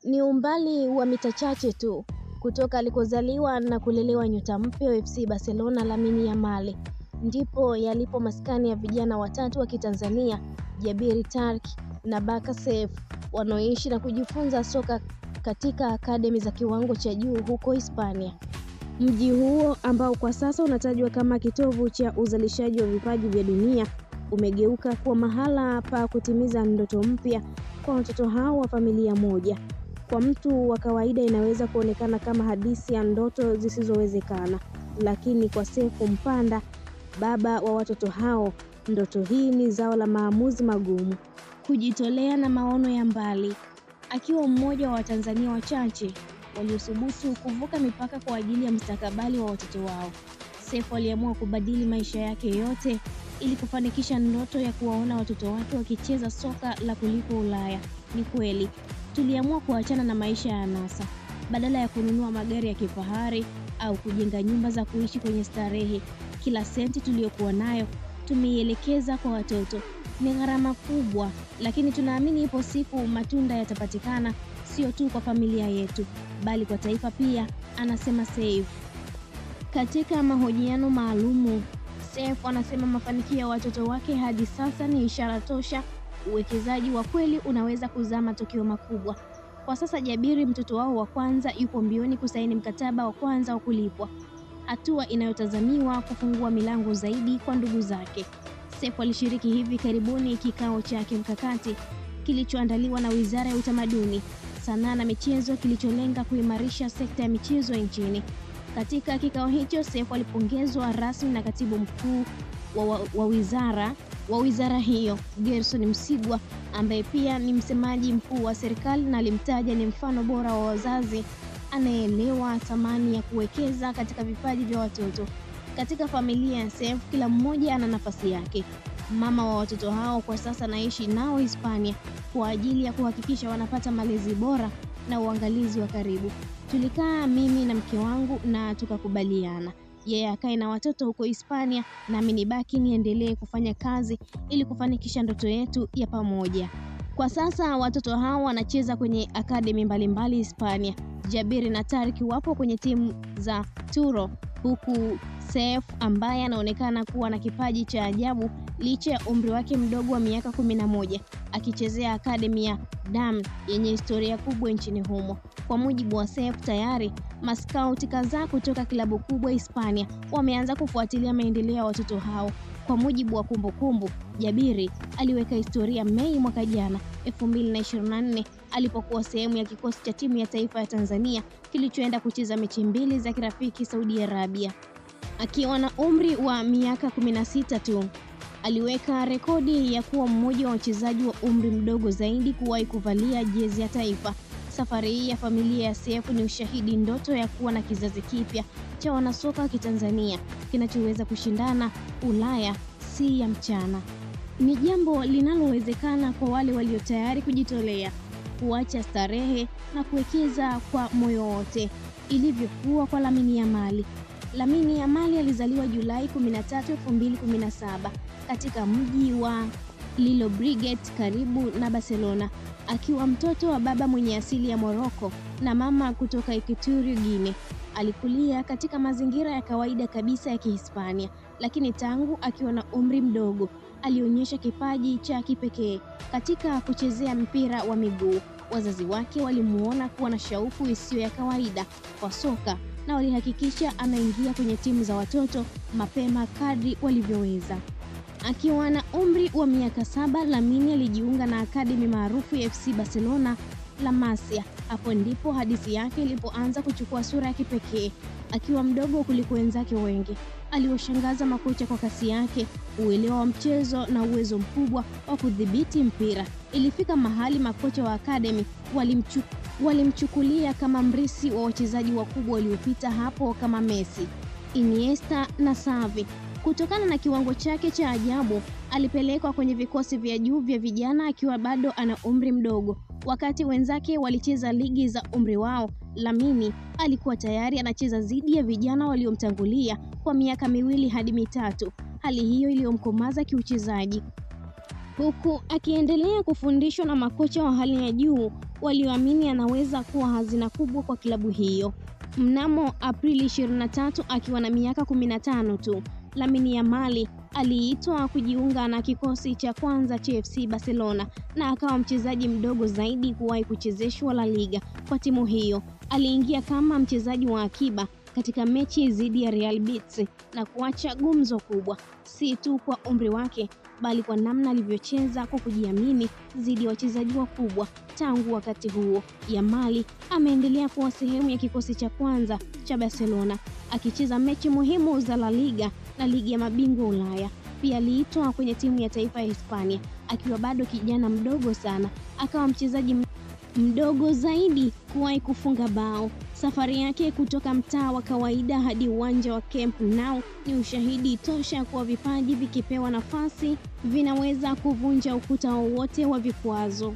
Ni umbali wa mita chache tu kutoka alikozaliwa na kulelewa nyota mpya wa FC Barcelona Lamine Yamal, ndipo yalipo maskani ya vijana watatu wa Kitanzania, Jabir Tarki na Baka Seif, wanaoishi na kujifunza soka katika akademi za kiwango cha juu huko Hispania. Mji huo ambao kwa sasa unatajwa kama kitovu cha uzalishaji wa vipaji vya dunia umegeuka kuwa mahala pa kutimiza ndoto mpya kwa watoto hao wa familia moja. Kwa mtu wa kawaida inaweza kuonekana kama hadithi ya ndoto zisizowezekana, lakini kwa Seif Mpanda, baba wa watoto hao, ndoto hii ni zao la maamuzi magumu, kujitolea na maono ya mbali. Akiwa mmoja wa Watanzania wachache waliothubutu kuvuka mipaka kwa ajili ya mustakabali wa watoto wao, Seif aliamua kubadili maisha yake yote ili kufanikisha ndoto ya kuwaona watoto wake wakicheza soka la kulipo Ulaya. Ni kweli, tuliamua kuachana na maisha ya anasa. Badala ya kununua magari ya kifahari au kujenga nyumba za kuishi kwenye starehe, kila senti tuliyokuwa nayo tumeielekeza kwa watoto. Ni gharama kubwa, lakini tunaamini ipo siku matunda yatapatikana, sio tu kwa familia yetu, bali kwa taifa pia, anasema Seif. Katika mahojiano maalumu, Seif anasema mafanikio ya watoto wake hadi sasa ni ishara tosha uwekezaji wa kweli unaweza kuzaa matokeo makubwa. Kwa sasa Jabiri, mtoto wao wa kwanza, yupo mbioni kusaini mkataba wa kwanza wa kulipwa, hatua inayotazamiwa kufungua milango zaidi kwa ndugu zake. Seif alishiriki hivi karibuni kikao cha kimkakati kilichoandaliwa na Wizara ya Utamaduni, Sanaa na Michezo kilicholenga kuimarisha sekta ya michezo nchini. Katika kikao hicho, Seif alipongezwa rasmi na Katibu Mkuu wa wizara hiyo, Gerson Msigwa, ambaye pia ni msemaji mkuu wa serikali, na alimtaja ni mfano bora wa wazazi anayeelewa thamani ya kuwekeza katika vipaji vya watoto. Katika familia ya Seif, kila mmoja ana nafasi yake. Mama wa watoto hao kwa sasa anaishi nao Hispania kwa ajili ya kuhakikisha wanapata malezi bora na uangalizi wa karibu. Tulikaa mimi na mke wangu na tukakubaliana yeye akae na watoto huko Hispania na mimi nibaki niendelee kufanya kazi ili kufanikisha ndoto yetu ya pamoja. Kwa sasa watoto hao wanacheza kwenye akademi mbalimbali Hispania. Jabiri na Tariki wapo kwenye timu za Turo, huku Seif ambaye anaonekana kuwa na kipaji cha ajabu licha ya umri wake mdogo wa miaka 11 akichezea akademi ya Dam yenye historia kubwa nchini humo. Kwa mujibu wa Seif, tayari maskauti kadhaa kutoka klabu kubwa Hispania wameanza kufuatilia maendeleo ya watoto hao. Kwa mujibu wa kumbukumbu, Jabiri aliweka historia Mei mwaka jana 2024 alipokuwa sehemu ya kikosi cha timu ya taifa ya Tanzania kilichoenda kucheza mechi mbili za kirafiki Saudi Arabia. Akiwa na umri wa miaka 16 tu, aliweka rekodi ya kuwa mmoja wa wachezaji wa umri mdogo zaidi kuwahi kuvalia jezi ya taifa. Safari hii ya familia ya Seif ni ushahidi ndoto ya kuwa na kizazi kipya cha wanasoka wa Kitanzania kinachoweza kushindana Ulaya si ya mchana. Ni jambo linalowezekana kwa wale walio tayari kujitolea, kuacha starehe na kuwekeza kwa moyo wote, ilivyokuwa kwa Lamine Yamal. Lamine Yamal alizaliwa Julai 13, 2017 katika mji wa Llobregat karibu na Barcelona, akiwa mtoto wa baba mwenye asili ya Morocco na mama kutoka Equatorial Guinea. Alikulia katika mazingira ya kawaida kabisa ya Kihispania, lakini tangu akiwa na umri mdogo alionyesha kipaji cha kipekee katika kuchezea mpira wa miguu. Wazazi wake walimuona kuwa na shauku isiyo ya kawaida kwa soka na walihakikisha anaingia kwenye timu za watoto mapema kadri walivyoweza. Akiwa na umri wa miaka 7, Lamine alijiunga na akademi maarufu ya FC Barcelona La Masia. Hapo ndipo hadithi yake ilipoanza kuchukua sura ya kipekee. Akiwa mdogo kuliko wenzake wengi, aliwashangaza makocha kwa kasi yake, uelewa wa mchezo na uwezo mkubwa wa kudhibiti mpira. Ilifika mahali makocha wa akademi walimchukulia kama mrisi wa wachezaji wakubwa waliopita hapo kama Messi, Iniesta na Xavi. Kutokana na kiwango chake cha ajabu, alipelekwa kwenye vikosi vya juu vya vijana akiwa bado ana umri mdogo. Wakati wenzake walicheza ligi za umri wao, Lamine alikuwa tayari anacheza dhidi ya vijana waliomtangulia kwa miaka 2 hadi 3. Hali hiyo iliyomkomaza kiuchezaji. huku akiendelea kufundishwa na makocha wa hali ya juu walioamini anaweza kuwa hazina kubwa kwa klabu hiyo. Mnamo Aprili 23 akiwa na miaka 15 tu, Lamine Yamal aliitwa kujiunga na kikosi cha kwanza cha FC Barcelona na akawa mchezaji mdogo zaidi kuwahi kuchezeshwa La Liga kwa timu hiyo. Aliingia kama mchezaji wa akiba katika mechi dhidi ya Real Betis na kuacha gumzo kubwa, si tu kwa umri wake bali kwa namna alivyocheza kwa kujiamini dhidi ya wachezaji wakubwa. Tangu wakati huo, Yamal ameendelea kuwa sehemu ya kikosi cha kwanza cha Barcelona, akicheza mechi muhimu za La Liga na ligi ya mabingwa Ulaya. Pia aliitwa kwenye timu ya taifa ya Hispania akiwa bado kijana mdogo sana, akawa mchezaji mdogo zaidi kuwahi kufunga bao. Safari yake kutoka mtaa wa kawaida hadi uwanja wa Camp Nou ni ushahidi tosha kuwa vipaji vikipewa nafasi vinaweza kuvunja ukuta wowote wa vikwazo.